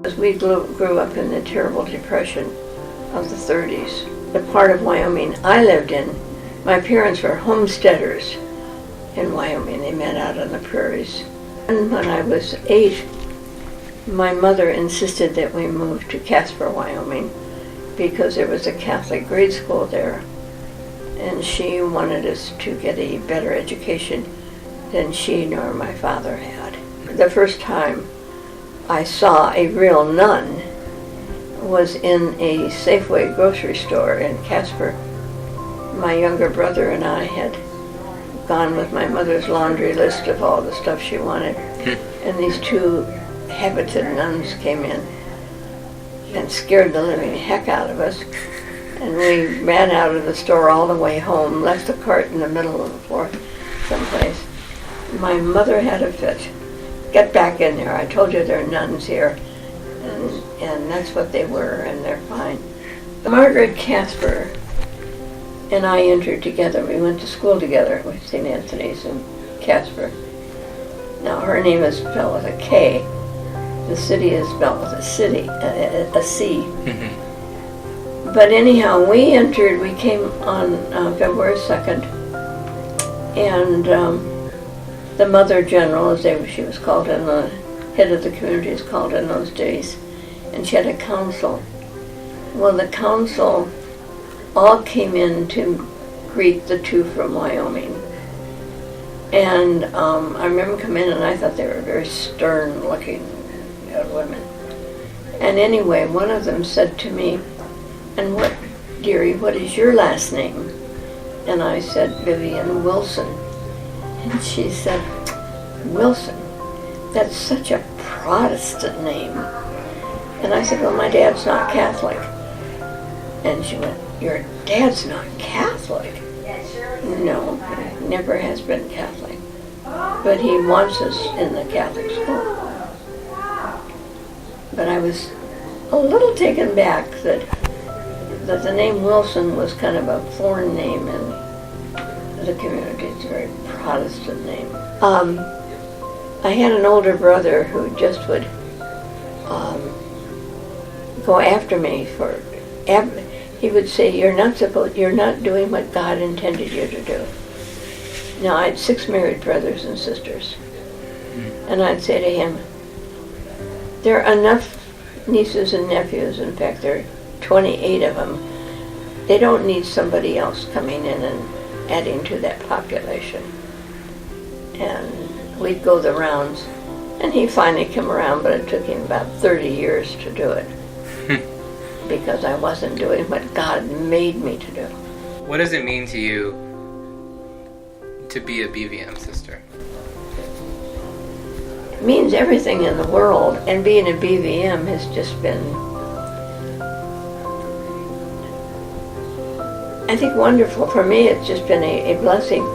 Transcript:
We grew up in the terrible depression of the 30s. The part of Wyoming I lived in, my parents were homesteaders in Wyoming. They met out on the prairies. And when I was 8, my mother insisted that we move to Casper, Wyoming, because there was a Catholic grade school there. And she wanted us to get a better education than she nor my father had. The first time I saw a real nun was in a Safeway grocery store in Casper. My younger brother and I had gone with my mother's laundry list of all the stuff she wanted, and these 2 habited nuns came in and scared the living heck out of us, and we ran out of the store all the way home, left the cart in the middle of the floor someplace. My mother had a fit. Get back in there. I told you there are nuns here. And that's what they were, and they're fine. Margaret Casper and I entered together. We went to school together with St. Anthony's in Casper. Now, her name is spelled with a K. The city is spelled with a C. Mm-hmm. But anyhow, we came on February 2nd, and the Mother General, as she was called, and the head of the community is called in those days, and she had a council. Well, the council all came in to greet the 2 from Wyoming. And I remember coming in and I thought they were very stern-looking women. And anyway, one of them said to me, "And what, dearie, what is your last name?" And I said, "Vivian Wilson." And she said, "Wilson? That's such a Protestant name." And I said, "Well, my dad's not Catholic." And she went, "Your dad's not Catholic?" "No, he never has been Catholic. But he wants us in the Catholic school." But I was a little taken back that the name Wilson was kind of a foreign name in the community. It's a very Protestant name. I had an older brother who just would go after me he would say, you're not doing what God intended you to do. Now, I had 6 married brothers and sisters, and I'd say to him, there are enough nieces and nephews, in fact there are 28 of them, they don't need somebody else coming in and adding to that population. And we'd go the rounds, and he finally came around, but it took him about 30 years to do it. Because I wasn't doing what God made me to do. What does it mean to you to be a BVM sister? It means everything in the world, and being a BVM has just been, I think, wonderful. For me, it's just been a blessing.